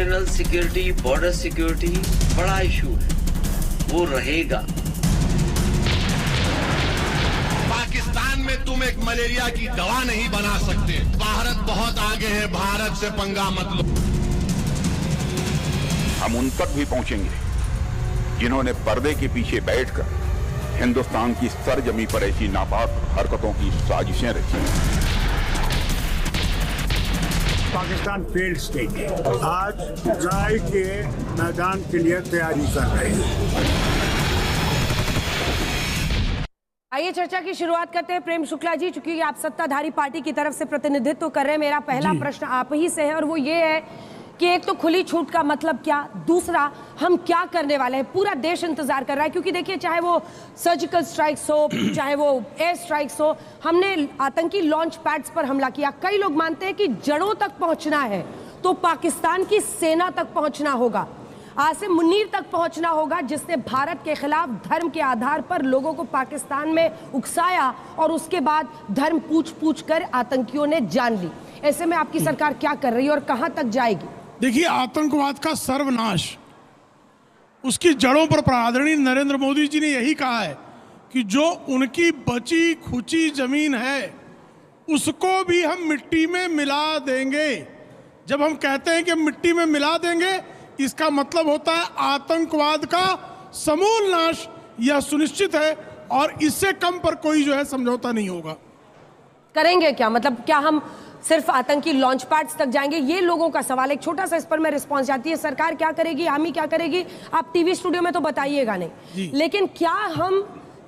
Internal security, border security बड़ा issue है, वो रहेगा। पाकिस्तान में तुम एक मलेरिया की दवा नहीं बना सकते। भारत बहुत आगे है, भारत से पंगा मत लो। हम उन तक भी पहुंचेंगे जिन्होंने पर्दे के पीछे बैठकर हिंदुस्तान की सरजमी पर ऐसी नापाक हरकतों की साजिशें रची। पाकिस्तान फेल्ड स्टेट है, आज लड़ाई के मैदान के लिए तैयारी कर रहे हैं। आइए चर्चा की शुरुआत करते हैं। प्रेम शुक्ला जी, चूंकि आप सत्ताधारी पार्टी की तरफ से प्रतिनिधित्व कर रहे हैं, मेरा पहला प्रश्न आप ही से है और वो ये है कि एक तो खुली छूट का मतलब क्या, दूसरा हम क्या करने वाले हैं। पूरा देश इंतजार कर रहा है क्योंकि देखिए, चाहे वो सर्जिकल स्ट्राइक्स हो, चाहे वो एयर स्ट्राइक्स हो, हमने आतंकी लॉन्च पैड्स पर हमला किया। कई लोग मानते हैं कि जड़ों तक पहुंचना है तो पाकिस्तान की सेना तक पहुंचना होगा, आसिम मुनीर तक पहुंचना होगा, जिसने भारत के खिलाफ धर्म के आधार पर लोगों को पाकिस्तान में उकसाया और उसके बाद धर्म पूछ कर आतंकियों ने जान ली। ऐसे में आपकी सरकार क्या कर रही है और कहां तक जाएगी? देखिए, आतंकवाद का सर्वनाश, उसकी जड़ों पर आदरणीय नरेंद्र मोदी जी ने यही कहा है कि जो उनकी बची खुची जमीन है उसको भी हम मिट्टी में मिला देंगे। जब हम कहते हैं कि मिट्टी में मिला देंगे, इसका मतलब होता है आतंकवाद का समूल नाश, यह सुनिश्चित है और इससे कम पर कोई जो है समझौता नहीं होगा। करेंगे क्या, मतलब क्या हम सिर्फ आतंकी लॉन्च पैड्स तक जाएंगे? ये लोगों का सवाल, एक छोटा सा इस पर मैं रिस्पॉन्स चाहती है। सरकार क्या करेगी, आर्मी क्या करेगी, आप टीवी स्टूडियो में तो बताइएगा नहीं, लेकिन क्या हम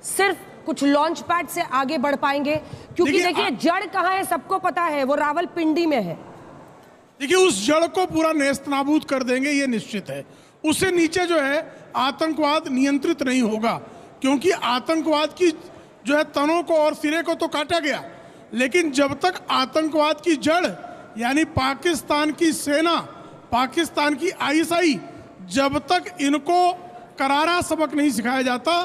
सिर्फ कुछ लॉन्च पैड से आगे बढ़ पाएंगे? क्योंकि देखिए जड़ कहाँ है सबको पता है, वो रावलपिंडी में है। देखिए, उस जड़ को पूरा नेस्तनाबूद कर देंगे, ये निश्चित है। उससे नीचे जो है आतंकवाद नियंत्रित नहीं होगा, क्योंकि आतंकवाद की जो है तनों को और सिरे को तो काटा गया, लेकिन जब तक आतंकवाद की जड़ यानी पाकिस्तान की सेना, पाकिस्तान की आईएसआई, जब तक इनको करारा सबक नहीं सिखाया जाता,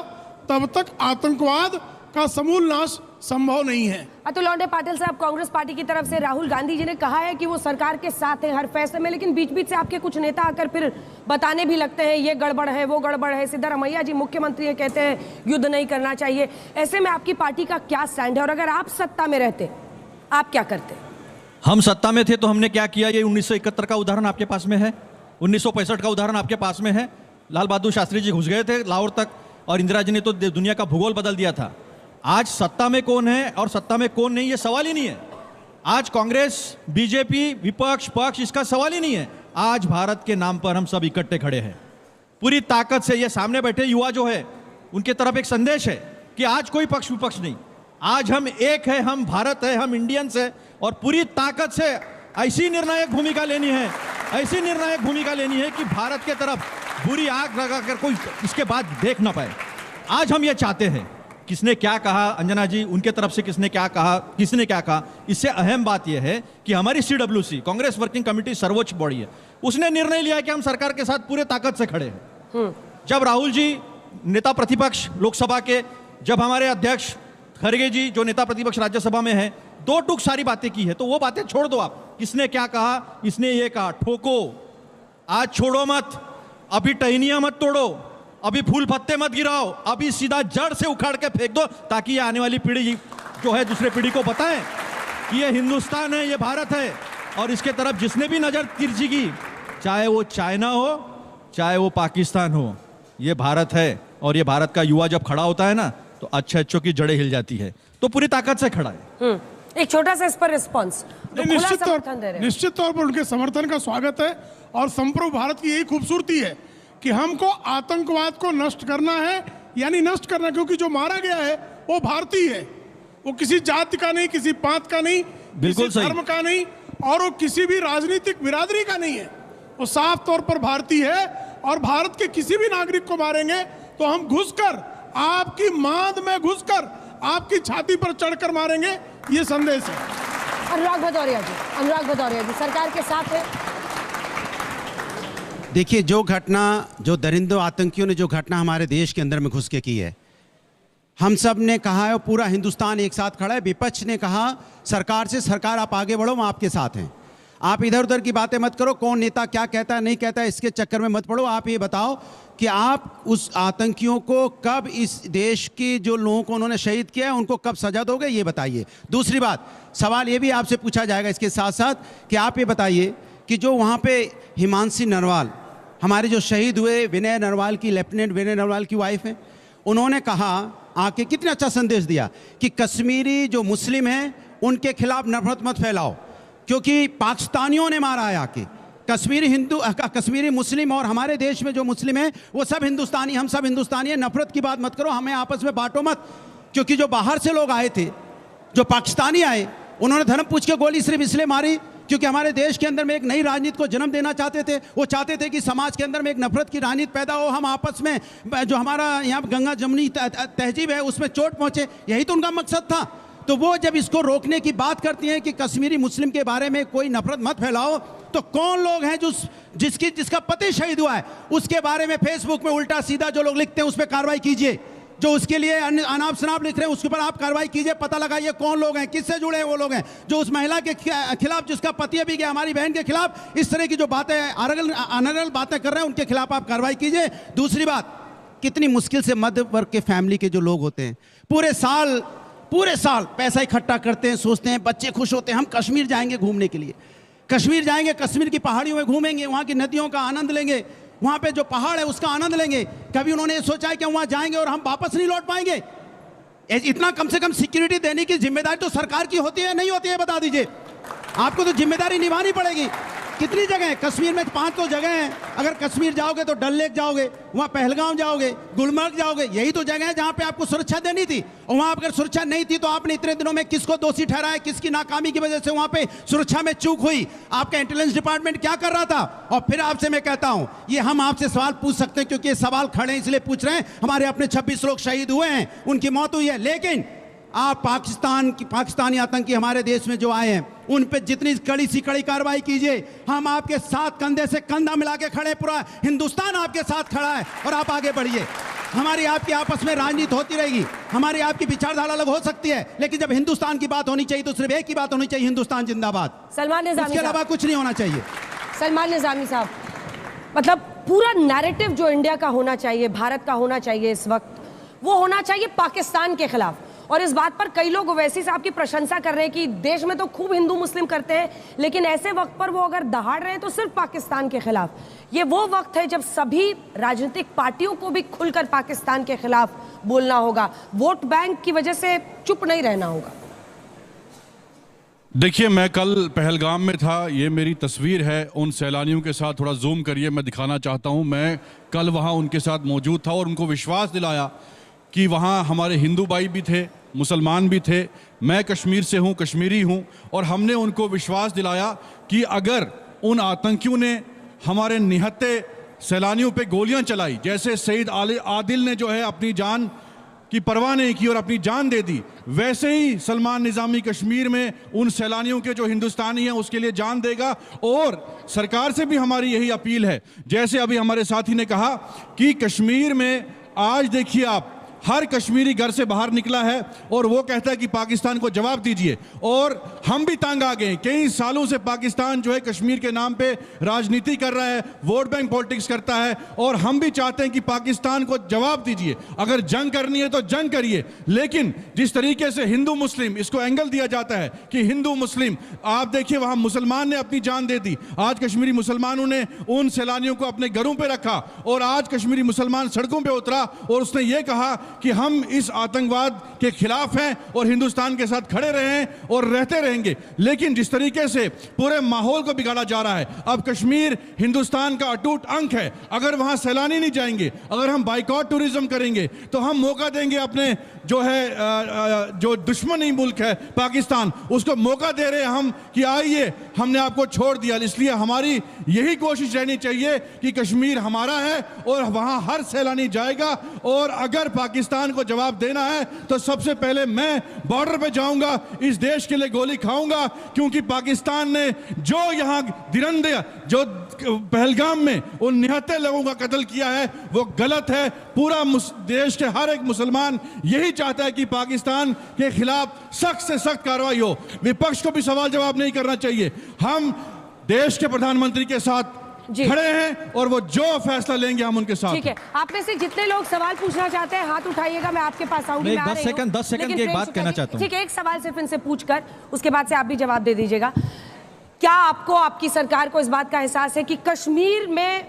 तब तक आतंकवाद का समूल नाश संभव नहीं है। अतुल लौंडे पाटिल साहब, कांग्रेस पार्टी की तरफ से राहुल गांधी जी ने कहा है कि वो सरकार के साथ है हर फैसले में, लेकिन बीच बीच से आपके कुछ नेता आकर फिर बताने भी लगते हैं ये गड़बड़ है, वो गड़बड़ है। सिद्धरामैया जी मुख्यमंत्री है, कहते हैं युद्ध नहीं करना चाहिए। ऐसे में आपकी पार्टी का क्या स्टैंड है और अगर आप सत्ता में रहते आप क्या करते? हम सत्ता में थे तो हमने क्या किया, ये 1971 का उदाहरण आपके पास में है, 1965 का उदाहरण आपके पास में है। लाल बहादुर शास्त्री जी घुस गए थे लाहौर तक और इंदिरा जी ने तो दुनिया का भूगोल बदल दिया था। आज सत्ता में कौन है और सत्ता में कौन नहीं, ये सवाल ही नहीं है। आज कांग्रेस, बीजेपी, विपक्ष, पक्ष, इसका सवाल ही नहीं है। आज भारत के नाम पर हम सब इकट्ठे खड़े हैं पूरी ताकत से। ये सामने बैठे युवा जो है उनके तरफ एक संदेश है कि आज कोई पक्ष विपक्ष नहीं, आज हम एक है, हम भारत है, हम इंडियंस है और पूरी ताकत से ऐसी निर्णायक भूमिका लेनी है, ऐसी निर्णायक भूमिका लेनी है कि भारत के तरफ बुरी आंख लगाकर कोई इसके बाद देख ना पाए। आज हम ये चाहते हैं। किसने क्या कहा, अंजना जी, उनके तरफ से किसने क्या कहा, किसने क्या कहा, इससे अहम बात यह है कि हमारी CWC, कांग्रेस वर्किंग कमेटी, सर्वोच्च बॉडी है, उसने निर्णय लिया कि हम सरकार के साथ पूरे ताकत से खड़े हैं। जब राहुल जी नेता प्रतिपक्ष लोकसभा के, जब हमारे अध्यक्ष खड़गे जी जो नेता प्रतिपक्ष राज्यसभा में है, दो टूक सारी बातें की है, तो वो बातें छोड़ दो आप। किसने क्या कहा, इसने ये कहा, ठोको, आज छोड़ो मत, अभी टहनियां मत तोड़ो, अभी फूल पत्ते मत गिराओ, अभी सीधा जड़ से उखाड़ के फेंक दो, ताकि ये आने वाली पीढ़ी जो है दूसरे पीढ़ी को बताएं कि ये हिंदुस्तान है, ये भारत है और इसके तरफ जिसने भी नजर तिरछेगी, चाहे वो चाइना हो चाहे वो पाकिस्तान हो, ये भारत है। और ये भारत का युवा जब खड़ा होता है ना, तो अच्छों की जड़ें हिल जाती है, तो पूरी ताकत से खड़ा है। एक छोटा सा इस पर रिस्पॉन्स। निश्चित तौर पर उनके समर्थन का स्वागत है और संप्रभु भारत की यही खूबसूरती है कि हमको आतंकवाद को नष्ट करना है, यानी नष्ट करना, क्योंकि जो मारा गया है वो भारतीय है, वो किसी जाति का नहीं, किसी पात का नहीं, किसी धर्म का नहीं और वो किसी भी राजनीतिक बिरादरी का नहीं है, वो साफ तौर पर भारतीय है। और भारत के किसी भी नागरिक को मारेंगे तो हम घुसकर, आपकी मांद में घुसकर, आपकी छाती पर चढ़कर मारेंगे, ये संदेश है। अनुराग भदौरिया जी सरकार के साथ है। देखिए, जो घटना, जो दरिंदों आतंकियों ने जो घटना हमारे देश के अंदर में घुस के की है, हम सब ने कहा है और पूरा हिंदुस्तान एक साथ खड़ा है। विपक्ष ने कहा सरकार से, सरकार आप आगे बढ़ो, हम आपके साथ हैं। आप इधर उधर की बातें मत करो, कौन नेता क्या कहता है नहीं कहता है इसके चक्कर में मत पड़ो। आप ये बताओ कि आप उस आतंकियों को कब, इस देश के जो लोगों को उन्होंने शहीद किया है उनको कब सजा दोगे, ये बताइए। दूसरी बात, सवाल ये भी आपसे पूछा जाएगा इसके साथ साथ कि आप ये बताइए कि जो वहाँ पे हिमांशी नरवाल, हमारे जो शहीद हुए विनय नरवाल की, लेफ्टिनेंट विनय नरवाल की वाइफ है, उन्होंने कहा आके, कितना अच्छा संदेश दिया कि कश्मीरी जो मुस्लिम हैं उनके खिलाफ नफरत मत फैलाओ, क्योंकि पाकिस्तानियों ने मारा है आके। कश्मीरी मुस्लिम और हमारे देश में जो मुस्लिम हैं वो सब हिंदुस्तानी, हम सब हिंदुस्तानी हैं, नफरत की बात मत करो, हमें आपस में बांटो मत। क्योंकि जो बाहर से लोग आए थे, जो पाकिस्तानी आए, उन्होंने धर्म पूछ के गोली सिर्फ इसलिए मारी क्योंकि हमारे देश के अंदर में एक नई राजनीति को जन्म देना चाहते थे। वो चाहते थे कि समाज के अंदर में एक नफरत की राजनीति पैदा हो, हम आपस में जो हमारा यहाँ गंगा जमुनी तहजीब है उसमें चोट पहुँचे, यही तो उनका मकसद था। तो वो जब इसको रोकने की बात करती हैं कि कश्मीरी मुस्लिम के बारे में कोई नफरत मत फैलाओ, तो कौन लोग हैं जिसका पति शहीद हुआ है उसके बारे में फेसबुक में उल्टा सीधा जो लोग लिखते हैं उस पर कार्रवाई कीजिए। जो उसके लिए अनाप शनाप लिख रहे हैं उसके ऊपर आप कार्रवाई कीजिए, पता लगाइए कौन लोग हैं, किससे जुड़े हैं वो लोग हैं। जो उस महिला के खिलाफ, जिसका पति अभी गया, हमारी बहन के खिलाफ इस तरह की जो बातें अनर्गल बातें कर रहे हैं उनके खिलाफ आप कार्रवाई कीजिए। दूसरी बात, कितनी मुश्किल से मध्य वर्ग के फैमिली के जो लोग होते हैं पूरे साल पैसा इकट्ठा करते हैं, सोचते हैं बच्चे खुश होते हैं हम कश्मीर जाएंगे घूमने के लिए, कश्मीर जाएंगे, कश्मीर की पहाड़ियों में घूमेंगे, वहाँ की नदियों का आनंद लेंगे, वहाँ पे जो पहाड़ है उसका आनंद लेंगे। कभी उन्होंने ये सोचा है कि वहाँ जाएंगे और हम वापस नहीं लौट पाएंगे? इतना कम से कम सिक्योरिटी देने की जिम्मेदारी तो सरकार की होती है, नहीं होती है? बता दीजिए, आपको तो जिम्मेदारी निभानी पड़ेगी। कितनी जगह है कश्मीर में? 5 तो जगह हैं। अगर कश्मीर जाओगे तो डल लेक जाओगे, वहाँ पहलगाम जाओगे, गुलमर्ग जाओगे, यही तो जगह है जहाँ पे आपको सुरक्षा देनी थी। और वहाँ अगर सुरक्षा नहीं थी तो आपने इतने दिनों में किसको दोषी ठहराया, किसकी नाकामी की वजह से वहाँ पे सुरक्षा में चूक हुई? आपका इंटेलिजेंस डिपार्टमेंट क्या कर रहा था? और फिर आपसे मैं कहता हूँ, ये हम आपसे सवाल पूछ सकते हैं क्योंकि ये सवाल खड़े हैं इसलिए पूछ रहे हैं। हमारे अपने 26 लोग शहीद हुए हैं, उनकी मौत हुई है, लेकिन आप पाकिस्तानी आतंकी हमारे देश में जो आए हैं उन पे जितनी कड़ी से कड़ी कार्रवाई कीजिए। हम आपके साथ कंधे से कंधा मिला के खड़े, पूरा हिंदुस्तान आपके साथ खड़ा है और आप आगे बढ़िए। हमारी आपकी आपस में राजनीति होती रहेगी, हमारी आपकी विचारधारा अलग हो सकती है, लेकिन जब हिंदुस्तान की बात होनी चाहिए तो सिर्फ एक ही बात होनी चाहिए, हिंदुस्तान जिंदाबाद। सलमान निज़ामी, इसके अलावा कुछ नहीं होना चाहिए। सलमान निज़ामी साहब, मतलब पूरा नैरेटिव जो इंडिया का होना चाहिए, भारत का होना चाहिए इस वक्त, वो होना चाहिए पाकिस्तान के खिलाफ। और इस बात पर कई लोग ओवैसी साहब की प्रशंसा कर रहे हैं कि देश में तो खूब हिंदू मुस्लिम करते हैं, लेकिन ऐसे वक्त पर वो अगर दहाड़ रहे हैं तो सिर्फ पाकिस्तान के खिलाफ। ये वो वक्त है जब सभी राजनीतिक पार्टियों को भी खुलकर पाकिस्तान के खिलाफ बोलना होगा, वोट बैंक की वजह से चुप नहीं रहना होगा। देखिए, मैं कल पहलगाम में था, ये मेरी तस्वीर है उन सैलानियों के साथ, थोड़ा जूम करिए, मैं दिखाना चाहता हूँ। मैं कल वहाँ उनके साथ मौजूद था और उनको विश्वास दिलाया कि वहाँ हमारे हिंदू भाई भी थे, मुसलमान भी थे, मैं कश्मीर से हूँ, कश्मीरी हूँ, और हमने उनको विश्वास दिलाया कि अगर उन आतंकियों ने हमारे निहत्थे सैलानियों पे गोलियां चलाई, जैसे सईद आदिल ने जो है अपनी जान की परवाह नहीं की और अपनी जान दे दी, वैसे ही सलमान निज़ामी कश्मीर में उन सैलानियों के जो हिंदुस्तानी हैं उसके लिए जान देगा। और सरकार से भी हमारी यही अपील है, जैसे अभी हमारे साथी ने कहा कि कश्मीर में आज देखिए आप, हर कश्मीरी घर से बाहर निकला है और वो कहता है कि पाकिस्तान को जवाब दीजिए। और हम भी तंग आ गए, कई सालों से पाकिस्तान जो है कश्मीर के नाम पे राजनीति कर रहा है, वोट बैंक पॉलिटिक्स करता है, और हम भी चाहते हैं कि पाकिस्तान को जवाब दीजिए। अगर जंग करनी है तो जंग करिए, लेकिन जिस तरीके से हिंदू मुस्लिम इसको एंगल दिया जाता है कि हिंदू मुस्लिम, आप देखिए वहां मुसलमान ने अपनी जान दे दी, आज कश्मीरी मुसलमानों ने उन सैलानियों को अपने घरों पर रखा, और आज कश्मीरी मुसलमान सड़कों पर उतरा और उसने ये कहा कि हम इस आतंकवाद के खिलाफ हैं और हिंदुस्तान के साथ खड़े रहे हैं और रहते रहेंगे। लेकिन जिस तरीके से पूरे माहौल को बिगाड़ा जा रहा है, अब कश्मीर हिंदुस्तान का अटूट अंग है, अगर वहां सैलानी नहीं जाएंगे, अगर हम बाइकॉट टूरिज्म करेंगे तो हम मौका देंगे अपने जो है जो दुश्मनी मुल्क है पाकिस्तान, उसको मौका दे रहे हैं हम कि आइए, हमने आपको छोड़ दिया। इसलिए हमारी यही कोशिश रहनी चाहिए कि कश्मीर हमारा है और वहां हर सैलानी जाएगा, और अगर पाकिस्तान को जवाब देना है तो सबसे पहले मैं बॉर्डर पे जाऊंगा, इस देश के लिए गोली खाऊंगा, क्योंकि पाकिस्तान ने जो यहां दिरंदे, जो पहलगाम में उन निहत्थे लोगों का कत्ल किया है वो गलत है। पूरा देश के हर एक मुसलमान यही चाहता है कि पाकिस्तान के खिलाफ सख्त से सख्त कार्रवाई हो। विपक्ष को भी सवाल जवाब नहीं करना चाहिए। हम देश के प्रधानमंत्री के साथ खड़े हैं और वो जो फैसला लेंगे हम उनके साथ। ठीक है, आप में से जितने लोग सवाल पूछना चाहते हैं हाथ उठाइएगा, मैं आपके पास आऊंगी। 10 सेकंड की एक बात कहना चाहता हूं। ठीक है, एक सवाल सिर्फ इनसे पूछकर उसके बाद से आप भी जवाब दे दीजिएगा। क्या आपको, आपकी सरकार को इस बात का एहसास है कि कश्मीर में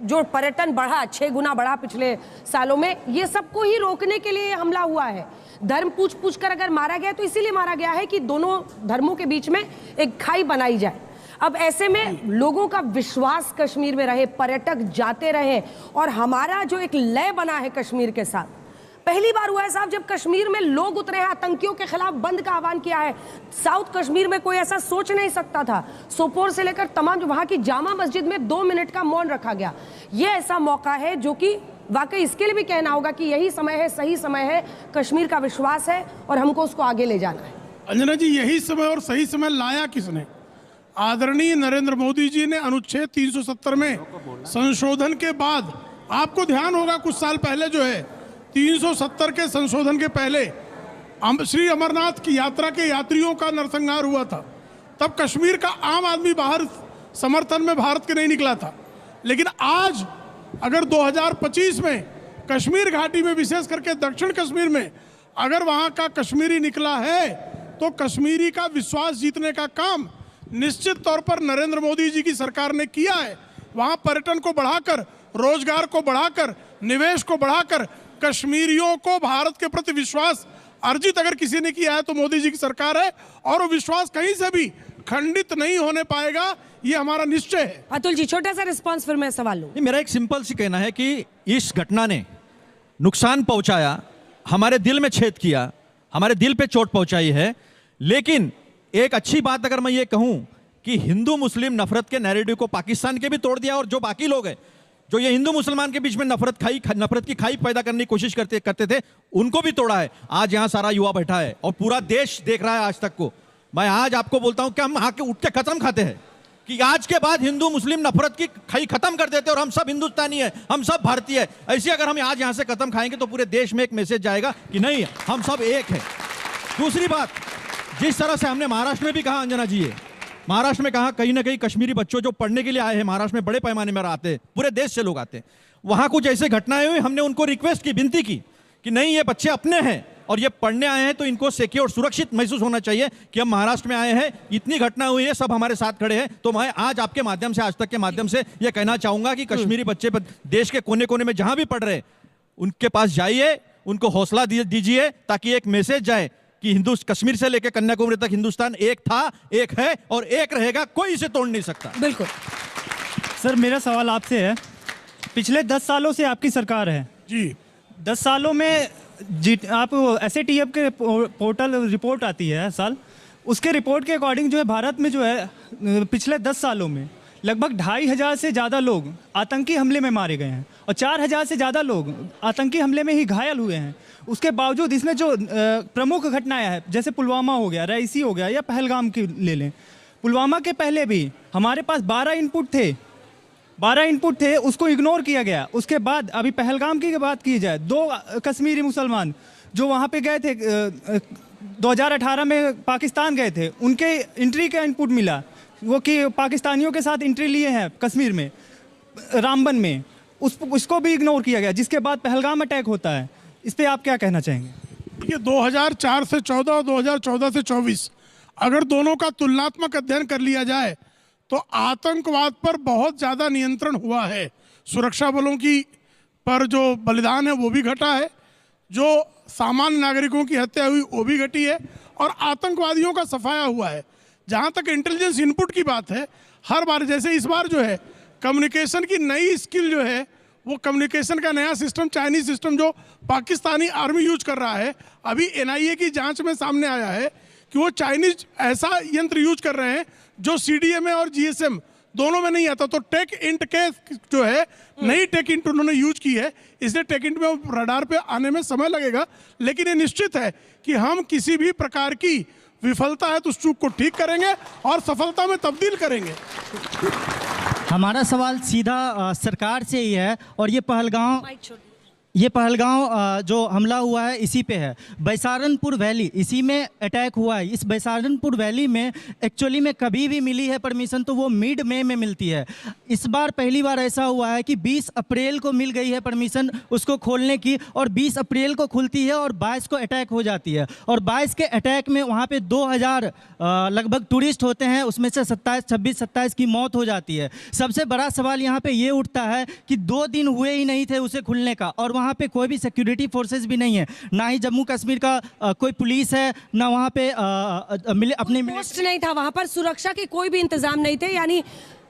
जो पर्यटन बढ़ा, 6 गुना बढ़ा पिछले सालों में, ये सबको ही रोकने के लिए हमला हुआ है? धर्म पूछ कर अगर मारा गया तो इसीलिए मारा गया है कि दोनों धर्मों के बीच में एक खाई बनाई जाए। अब ऐसे में लोगों का विश्वास कश्मीर में रहे, पर्यटक जाते रहे, और हमारा जो एक लय बना है कश्मीर के साथ, पहली बार हुआ है साहब जब कश्मीर में लोग उतरे हैं, आतंकियों के खिलाफ बंद का आह्वान किया है। साउथ कश्मीर में कोई ऐसा सोच नहीं सकता था। सोपोर से लेकर तमाम जो वहां की जामा मस्जिद में 2 मिनट का मौन रखा गया। ये ऐसा मौका है जो कि वाकई इसके लिए भी कहना होगा कि यही समय है, सही समय है, कश्मीर का विश्वास है और हमको उसको आगे ले जाना है। अंजना जी, यही समय और सही समय लाया किसने? आदरणीय नरेंद्र मोदी जी ने अनुच्छेद 370 में संशोधन के बाद, आपको ध्यान होगा कुछ साल पहले जो है 370 के संशोधन के पहले श्री अमरनाथ की यात्रा के यात्रियों का नरसंहार हुआ था। तब कश्मीर का आम आदमी बाहर समर्थन में भारत के नहीं निकला था। लेकिन आज अगर 2025 में कश्मीर घाटी में, विशेष करके दक्षिण कश्मीर में, अगर वहाँ का कश्मीरी निकला है तो कश्मीरी का विश्वास जीतने का काम निश्चित तौर पर नरेंद्र मोदी जी की सरकार ने किया है। वहाँ पर्यटन को बढ़ाकर, रोजगार को बढ़ाकर, निवेश को बढ़ाकर कश्मीरियों को भारत के प्रति विश्वास अर्जित अगर किसी ने किया है तो मोदी जी की सरकार है, और वो विश्वास कहीं से भी खंडित नहीं होने पाएगा, ये हमारा निश्चय है। अतुल जी, छोटा सा रिस्पांस फिर मैं सवाल लूं। मेरा एक सिंपल सी कहना है कि इस घटना ने नुकसान पहुंचाया, हमारे दिल में छेद किया, हमारे दिल पे चोट पहुंचाई है। लेकिन एक अच्छी बात अगर मैं ये कहूं कि हिंदू मुस्लिम नफरत के नैरेटिव को पाकिस्तान के भी तोड़ दिया, और जो बाकी लोग हैं जो ये हिंदू मुसलमान के बीच में नफरत की खाई पैदा करने की कोशिश करते थे, उनको भी तोड़ा है। आज यहाँ सारा युवा बैठा है और पूरा देश देख रहा है आज तक को। मैं आज आपको बोलता हूं कि हम आके उठ के खत्म खाते हैं कि आज के बाद हिंदू मुस्लिम नफरत की खाई खत्म कर देते और हम सब हिंदुस्तानी है, हम सब भारतीय है। ऐसे अगर हम आज यहाँ से खत्म खाएंगे तो पूरे देश में एक मैसेज जाएगा कि नहीं, हम सब एक है। दूसरी बात, जिस तरह से हमने महाराष्ट्र में भी कहा, अंजना जी, है महाराष्ट्र में कहा कहीं ना कहीं कश्मीरी बच्चों जो पढ़ने के लिए आए हैं, महाराष्ट्र में बड़े पैमाने में आते हैं, पूरे देश से लोग आते हैं, वहां कुछ ऐसे घटनाएं हुई, हमने उनको रिक्वेस्ट की, विनती की कि नहीं, ये बच्चे अपने हैं और ये पढ़ने आए हैं तो इनको सिक्योर, सुरक्षित महसूस होना चाहिए कि हम महाराष्ट्र में आए हैं, इतनी घटना हुई है, सब हमारे साथ खड़े हैं। तो मैं आज आपके माध्यम से, आज तक के माध्यम से ये कहना चाहूंगा कि कश्मीरी बच्चे देश के कोने कोने में जहां भी पढ़ रहे हैं, उनके पास जाइए, उनको हौसला दीजिए, ताकि एक मैसेज जाए कि हिंदू, कश्मीर से लेकर कन्याकुमारी तक हिंदुस्तान एक था, एक है और एक रहेगा, कोई इसे तोड़ नहीं सकता। बिल्कुल। सर, मेरा सवाल आपसे है, पिछले 10 सालों से आपकी सरकार है जी। 10 सालों में आप SATF के पोर्टल रिपोर्ट आती है हर साल, उसके रिपोर्ट के अकॉर्डिंग जो है भारत में जो है पिछले 10 सालों में लगभग 2500 से ज़्यादा लोग आतंकी हमले में मारे गए हैं और 4000 से ज़्यादा लोग आतंकी हमले में ही घायल हुए हैं। उसके बावजूद इसमें जो प्रमुख घटनाएं हैं, जैसे पुलवामा हो गया, रईसी हो गया या पहलगाम की ले लें, पुलवामा के पहले भी हमारे पास 12 इनपुट थे, उसको इग्नोर किया गया। उसके बाद अभी पहलगाम की बात की जाए, 2 कश्मीरी मुसलमान जो वहाँ पे गए थे 2018 में पाकिस्तान गए थे, उनके एंट्री का इनपुट मिला, वो कि पाकिस्तानियों के साथ एंट्री लिए हैं कश्मीर में, रामबन में, उसको भी इग्नोर किया गया, जिसके बाद पहलगाम अटैक होता है। इस पे आप क्या कहना चाहेंगे? देखिए, 2004 से 14 और 2014 से 24 अगर दोनों का तुलनात्मक अध्ययन कर लिया जाए तो आतंकवाद पर बहुत ज़्यादा नियंत्रण हुआ है। सुरक्षा बलों की पर जो बलिदान है वो भी घटा है, जो सामान्य नागरिकों की हत्या हुई वो भी घटी है, और आतंकवादियों का सफाया हुआ है। जहाँ तक इंटेलिजेंस इनपुट की बात है, हर बार जैसे इस बार जो है कम्युनिकेशन की नई स्किल जो है, वो कम्युनिकेशन का नया सिस्टम, चाइनीज सिस्टम जो पाकिस्तानी आर्मी यूज कर रहा है, अभी NIA की जांच में सामने आया है कि वो चाइनीज ऐसा यंत्र यूज कर रहे हैं जो CDMA और GSM दोनों में नहीं आता। तो टेक इंट के जो है नई टेक इंट उन्होंने यूज की है, इसलिए टेक इंट में रडार पे आने में समय लगेगा, लेकिन ये निश्चित है कि हम किसी भी प्रकार की विफलता है तो उस चूक को ठीक करेंगे और सफलता में तब्दील करेंगे। हमारा सवाल सीधा सरकार से ही है, और ये पहलगाम ये पहलगांव जो हमला हुआ है इसी पे है। बैसारनपुर वैली, इसी में अटैक हुआ है। इस बैसारनपुर वैली में एक्चुअली में कभी भी मिली है परमिशन तो वो मिड मई में मिलती है। इस बार पहली बार ऐसा हुआ है कि 20 अप्रैल को मिल गई है परमिशन उसको खोलने की, और 20 अप्रैल को खुलती है और 22 को अटैक हो जाती है। और 22 के अटैक में वहाँ पे 2000 लगभग टूरिस्ट होते हैं, उसमें से 26-27 की मौत हो जाती है। सबसे बड़ा सवाल यहाँ पे ये उठता है कि 2 दिन हुए ही नहीं थे उसे खुलने का, और वहाँ पे कोई भी सिक्योरिटी फोर्सेस भी नहीं है, ना ही जम्मू कश्मीर का कोई पुलिस है, ना वहाँ पे अपने पोस्ट नहीं था वहाँ पर, सुरक्षा के कोई भी इंतजाम नहीं थे, यानी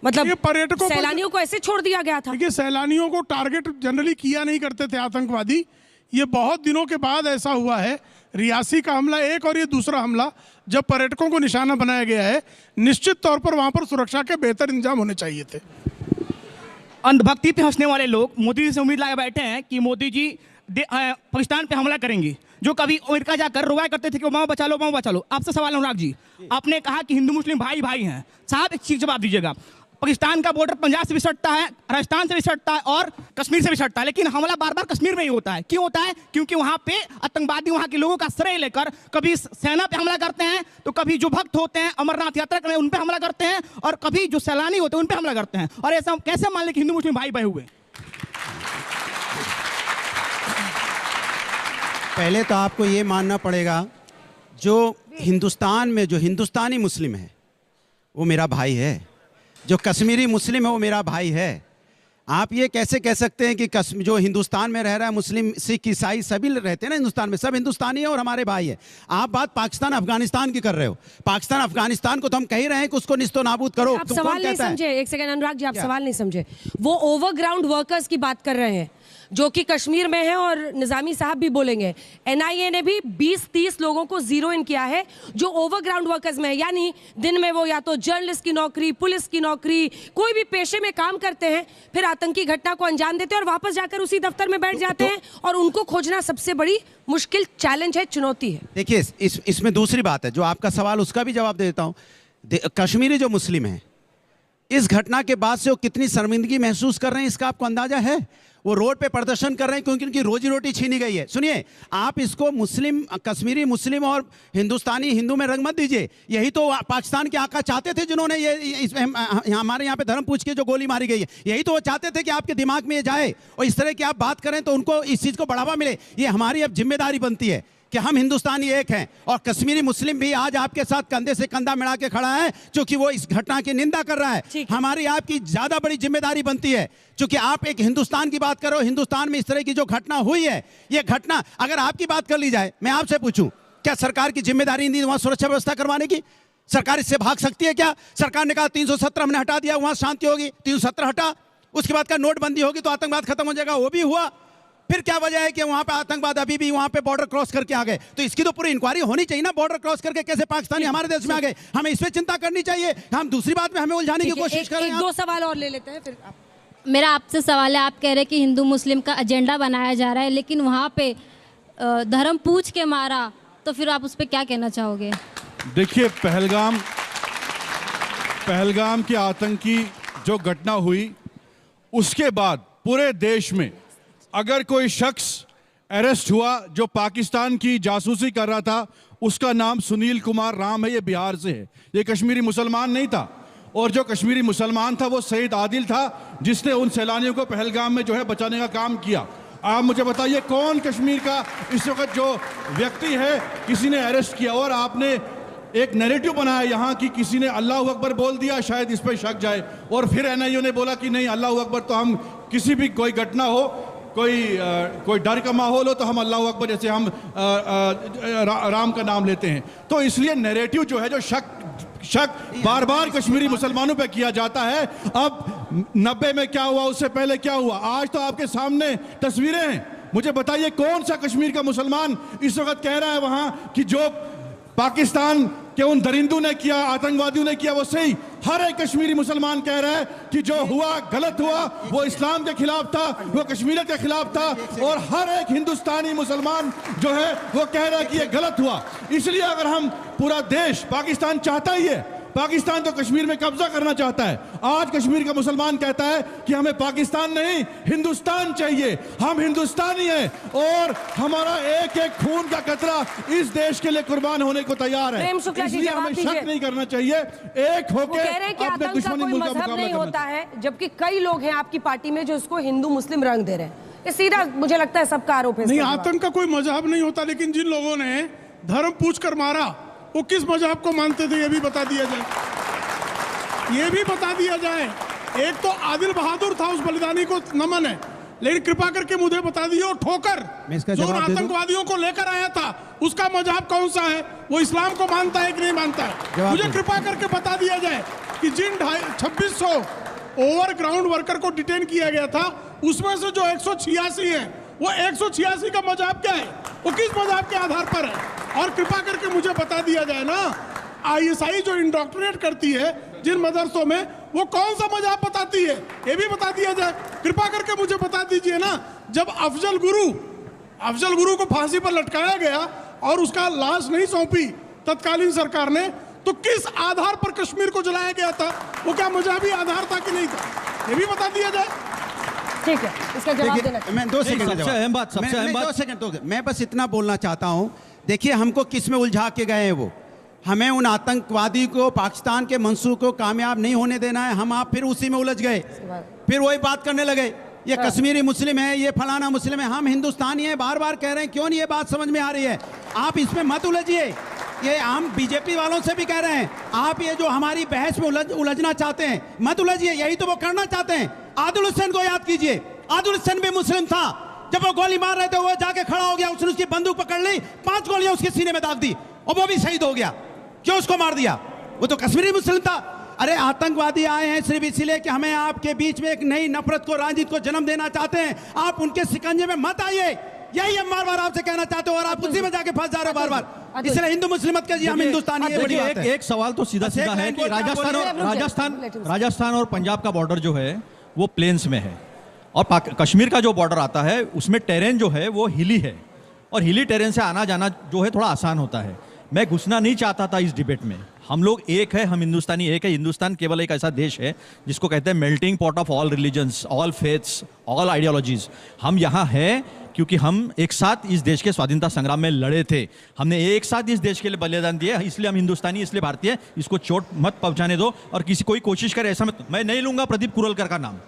मतलब पर्यटकों सैलानियों को ऐसे छोड़ दिया गया था। देखिए, सैलानियों को टारगेट जनरली किया नहीं करते थे आतंकवादी। ये बहुत दिनों के बाद ऐसा हुआ है, रियासी का हमला एक और ये दूसरा हमला, जब पर्यटकों को निशाना बनाया गया है। निश्चित तौर पर वहाँ पर सुरक्षा के बेहतर इंतजाम होने चाहिए थे। अंधभक्ति पे हंसने वाले लोग मोदी जी से उम्मीद लगा बैठे हैं कि मोदी जी पाकिस्तान पे हमला करेंगे, जो कभी अमेरिका जाकर रुआ करते थे कि माँ बचा लो, माँ बचा लो। आपसे सवाल अनुराग जी, आपने कहा कि हिंदू मुस्लिम भाई भाई हैं, साहब एक चीज जवाब दीजिएगा। पाकिस्तान का बॉर्डर पंजाब से भी सटता है, राजस्थान से भी सटता है और कश्मीर से भी सटता है, लेकिन हमला बार बार कश्मीर में ही होता है। क्यों होता है? क्योंकि वहाँ पे आतंकवादी वहाँ के लोगों का श्रेय लेकर कभी सेना पे हमला करते हैं, तो कभी जो भक्त होते हैं अमरनाथ यात्रा करने उन पे हमला करते हैं, और कभी जो सैलानी होते हैं उन पे हमला करते हैं। और ऐसा कैसे मान लें कि हिंदू मुस्लिम भाई भाई हुए? पहले तो आपको ये मानना पड़ेगा, जो हिंदुस्तान में जो हिंदुस्तानी मुस्लिम है वो मेरा भाई है, जो कश्मीरी मुस्लिम है वो मेरा भाई है। आप ये कैसे कह सकते हैं कि जो हिंदुस्तान में रह रहा है मुस्लिम सिख ईसाई सभी रहते हैं ना हिंदुस्तान में, सब हिंदुस्तानी है और हमारे भाई है। आप बात पाकिस्तान अफगानिस्तान की कर रहे हो। पाकिस्तान अफगानिस्तान को तो हम कह ही रहे हैं कि उसको निस्तो नाबूद करो। आप सवाल नहीं समझे, एक सेकंड अनुराग जी, आप सवाल नहीं समझे। वो ओवरग्राउंड वर्कर्स की बात कर रहे हैं जो कि कश्मीर में है, और निजामी साहब भी बोलेंगे। एनआईए ने भी 20-30 लोगों को जीरो इन किया है जो ओवरग्राउंड वर्कर्स में है, यानी दिन में वो या तो जर्नलिस्ट की नौकरी, पुलिस की नौकरी, कोई भी पेशे में काम करते हैं, फिर आतंकी घटना को अंजाम देते हैं और वापस जाकर उसी दफ्तर में बैठ जाते हैं, और उनको खोजना सबसे बड़ी मुश्किल चैलेंज है, चुनौती है। देखिए, इसमें दूसरी बात है, जो आपका सवाल उसका भी जवाब दे देता हूँ। कश्मीरी जो मुस्लिम है, इस घटना के बाद से वो कितनी शर्मिंदगी महसूस कर रहे हैं, इसका आपको अंदाजा है? वो रोड पे प्रदर्शन कर रहे हैं क्योंकि उनकी रोजी रोटी छीनी गई है। सुनिए, आप इसको मुस्लिम, कश्मीरी मुस्लिम और हिंदुस्तानी हिंदू में रंग मत दीजिए। यही तो पाकिस्तान के आका चाहते थे, जिन्होंने हमारे यहाँ पे धर्म पूछ के जो गोली मारी गई है, यही तो वो चाहते थे कि आपके दिमाग में ये जाए और इस तरह की आप बात करें तो उनको इस चीज़ को बढ़ावा मिले। ये हमारी अब जिम्मेदारी बनती है कि हम हिंदुस्तानी एक हैं, और कश्मीरी मुस्लिम भी आज आपके साथ कंधे से कंधा मिला के खड़ा है, क्योंकि वो इस घटना की निंदा कर रहा है। हमारी आपकी ज्यादा बड़ी जिम्मेदारी बनती है, क्योंकि आप एक हिंदुस्तान की बात करो। हिंदुस्तान में इस तरह की जो घटना हुई है, ये घटना अगर आपकी बात कर ली जाए, मैं आपसे पूछूं, क्या सरकार की जिम्मेदारी नहीं वहां सुरक्षा व्यवस्था करवाने की? सरकार इससे भाग सकती है क्या? सरकार ने कहा 317 हमने हटा दिया, वहां शांति होगी, 317 हटा, उसके बाद का नोटबंदी होगी तो आतंकवाद खत्म हो जाएगा, वो भी हुआ। फिर क्या वजह है कि वहां पे आतंकवाद अभी भी वहां पे बॉर्डर क्रॉस करके आ गए? तो इसकी तो पूरी इंक्वायरी होनी चाहिए ना, बॉर्डर क्रॉस करके कैसे पाकिस्तानी हमारे देश में आ गए। हमें इस पे चिंता करनी चाहिए। हम दूसरी बात में हमें उलझाने की कोशिश कर रहे हैं। 2 सवाल और ले लेते हैं फिर आप। मेरा आपसे सवाल है, आप कह रहे हैं कि हिंदू मुस्लिम का एजेंडा बनाया जा रहा है, लेकिन वहाँ पे धर्म पूछ के मारा, तो फिर आप उस पर क्या कहना चाहोगे? देखिए, पहलगाम की आतंकी जो घटना हुई, उसके बाद पूरे देश में अगर कोई शख्स अरेस्ट हुआ जो पाकिस्तान की जासूसी कर रहा था, उसका नाम सुनील कुमार राम है, ये बिहार से है, ये कश्मीरी मुसलमान नहीं था। और जो कश्मीरी मुसलमान था वो सईद आदिल था, जिसने उन सैलानियों को पहलगाम में जो है बचाने का काम किया। आप मुझे बताइए, कौन कश्मीर का इस वक्त जो व्यक्ति है किसी ने अरेस्ट किया? और आपने एक नैरेटिव बनाया यहाँ कि किसी ने अल्लाह अकबर बोल दिया, शायद इस पर शक जाए, और फिर एनआईओ ने बोला कि नहीं, अल्लाह अकबर तो हम किसी भी कोई घटना हो, कोई डर का माहौल हो तो हम अल्लाह अकबर, जैसे हम राम का नाम लेते हैं। तो इसलिए नैरेटिव जो है, जो शक बार बार कश्मीरी मुसलमानों पे किया जाता है। अब 90 में क्या हुआ, उससे पहले क्या हुआ, आज तो आपके सामने तस्वीरें हैं। मुझे बताइए, कौन सा कश्मीर का मुसलमान इस वक्त कह रहा है वहां कि जो पाकिस्तान के उन दरिंदों ने किया, आतंकवादियों ने किया, वो सही? हर एक कश्मीरी मुसलमान कह रहा है कि जो हुआ गलत हुआ, वो इस्लाम के खिलाफ था, वो कश्मीरियत के खिलाफ था, और हर एक हिंदुस्तानी मुसलमान जो है वो कह रहा है कि ये गलत हुआ। इसलिए अगर हम पूरा देश, पाकिस्तान चाहता ही है, पाकिस्तान तो कश्मीर में कब्जा करना चाहता है। आज कश्मीर का मुसलमान कहता है कि हमें पाकिस्तान नहीं हिंदुस्तान चाहिए, हम हिंदुस्तानी हैं और हमारा एक एक खून का कतरा इस देश के लिए कुर्बान होने को तैयार है। इसलिए हमें शक नहीं करना चाहिए, एक होकर अपने दुश्मनी मुल्क का मुकाबला नहीं होता है, जबकि कई लोग हैं आपकी पार्टी में जो इसको हिंदू मुस्लिम रंग दे रहे हैं। ये सीधा मुझे लगता है सबका आरोप है। नहीं, आतंक का कोई मजहब नहीं होता, लेकिन जिन लोगों ने धर्म पूछकर मारा वो किस मजहब को मानते थे ये भी बता दिया जाए। ये भी बता दिया जाए। एक तो आदिल बहादुर था, उस बलिदानी को नमन है, लेकिन कृपा करके मुझे बता दिए और ठोकर जो आतंकवादियों को लेकर आया था उसका मजहब कौन सा है, वो इस्लाम को मानता है कि नहीं मानता है। मुझे कृपा करके बता दिया जाए कि जिन 2600 ओवरग्राउंड वर्कर को डिटेन किया गया था उसमें से जो 186 है वो 186 का मजहब क्या है, वो किस मजहब के आधार पर है। और कृपा करके मुझे बता दिया जाए ना, आईएसआई जो इंडोक्ट्रिनेट करती है जिन मदरसों में, वो कौन सा मजहब बताती है, ये भी बता दिया जाए। कृपा करके मुझे बता दीजिए ना, जब अफजल गुरु को फांसी पर लटकाया गया और उसका लाश नहीं सौंपी तत्कालीन सरकार ने, तो किस आधार पर कश्मीर को जलाया गया था, वो क्या मजहबी आधार था कि नहीं था, ये भी बता दिया जाए। ठीक है, इसका जवाब देना। मैं 2 सेकंड सबसे अहम बात 2 सेकंड मैं बस इतना बोलना चाहता हूं। देखिए, हमको किस में उलझा के गए हैं वो, हमें उन आतंकवादी को, पाकिस्तान के मंसूब को कामयाब नहीं होने देना है। हम आप फिर उसी में उलझ गए, फिर वही बात करने लगे, ये कश्मीरी मुस्लिम है, ये फलाना मुस्लिम है। हम हिंदुस्तानी हैं, बार बार कह रहे हैं, क्यों नहीं ये बात समझ में आ रही है। आप इसमें मत उलझिए, ये हम बीजेपी वालों से भी कह रहे हैं, आप ये जो हमारी बहस में उलझना चाहते हैं मत उलझिए, यही तो वो करना चाहते हैं। आदिल हुसैन को याद कीजिए, आदिल हुसैन भी मुस्लिम था, जब वो गोली मार रहे थे वो जाके खड़ा हो गया, उसने उसकी बंदूक पकड़ ली, 5 गोलियां उसके सीने में दाग दी और वो भी शहीद हो गया। क्यों उसको मार दिया, वो तो कश्मीरी मुस्लिम था। अरे आतंकवादी आए हैं सिर्फ इसलिए कि हमें आपके बीच में एक नई नफरत को, राजनीति को जन्म देना चाहते हैं। आप उनके शिकंजे में मत आइए, यही हम बार बार आपसे कहना चाहते हो और आप उसी में जाके फंस जा रहे हो बार बार। इसलिए हिंदू मुस्लिम मत कहिए, हम हिंदुस्तानी है, बड़ी बात है। एक सवाल तो सीधा सीधा है कि राजस्थान और पंजाब का बॉर्डर जो है वो प्लेन्स में है और कश्मीर का जो बॉर्डर आता है उसमें टेरेन जो है वो हिली है और हिली टेरेन से आना जाना जो है थोड़ा आसान होता है। मैं घुसना नहीं चाहता था इस डिबेट में, हम लोग एक है, हम हिंदुस्तानी एक है। हिंदुस्तान केवल एक ऐसा देश है जिसको कहते हैं melting pot of all religions, all faiths, all ideologies. हम यहाँ हैं क्योंकि हम एक साथ इस देश के स्वाधीनता संग्राम में लड़े थे, हमने एक साथ इस देश के लिए बलिदान दिया, इसलिए हम हिंदुस्तानी, इसलिए भारतीय। इसको चोट मत पहुंचाने दो और किसी कोई कोशिश करे ऐसा मत। मैं नहीं लूंगा प्रदीप कुरलकर का नाम,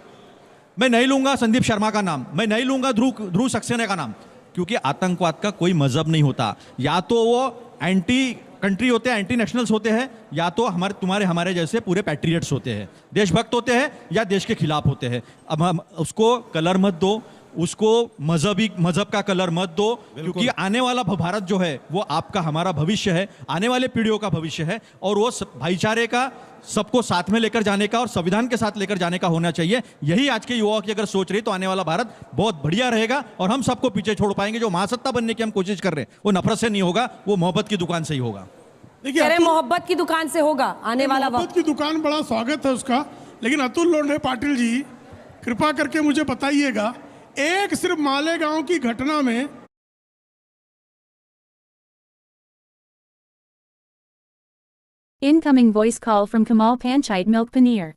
मैं नहीं लूंगा संदीप शर्मा का नाम, मैं नहीं लूंगा ध्रुव सक्सेना का नाम, क्योंकि आतंकवाद का कोई मजहब नहीं होता। या तो वो एंटी कंट्री होते हैं, एंटी नेशनल्स होते हैं, या तो हमारे जैसे पूरे पैट्रियट्स होते हैं, देशभक्त होते हैं, या देश के खिलाफ होते हैं। अब हम उसको कलर मत दो, उसको मजहब का कलर मत दो, क्योंकि आने वाला भारत जो है वो आपका हमारा भविष्य है, आने वाले पीढ़ियों का भविष्य है और वो भाईचारे का, सबको साथ में लेकर जाने का और संविधान के साथ लेकर जाने का होना चाहिए। यही आज के युवाओं की अगर सोच रही तो आने वाला भारत बहुत बढ़िया रहेगा और हम सबको पीछे छोड़ पाएंगे। जो महासत्ता बनने की हम कोशिश कर रहे हैं वो नफरत से नहीं होगा, वो मोहब्बत की दुकान से ही होगा। देखिए, मोहब्बत की दुकान से होगा आने वाला मोहब्बत की दुकान, बड़ा स्वागत है उसका। लेकिन अतुल लोंढे पाटिल जी, कृपा करके मुझे बताइएगा, एक सिर्फ मालेगांव की घटना में Incoming voice call from Kamal Panchayat Milk Paneer.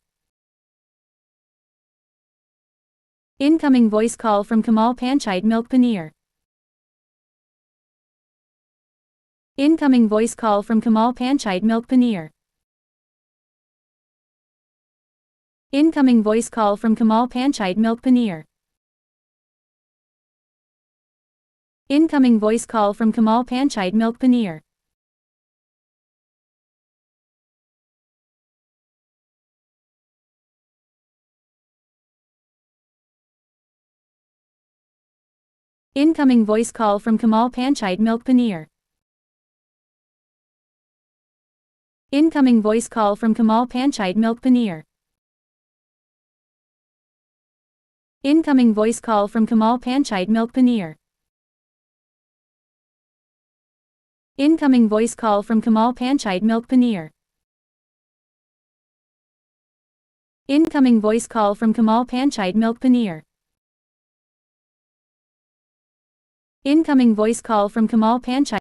Incoming voice call from Kamal Panchayat Milk Paneer. Incoming voice call from Kamal Panchayat Milk Paneer. Incoming voice call from Kamal Panchayat Milk Paneer. Incoming voice call from Kamal Panchayat Milk Paneer. Incoming voice call from Kamal Panchayat Milk Paneer. Incoming voice call from Kamal Panchayat Milk Paneer. Incoming voice call from Kamal Panchayat Milk Paneer. Incoming voice call from Kamal Panchayat Milk Paneer. Incoming voice call from Kamal Panchayat Milk Paneer. Incoming voice call from Kamal Panchayat.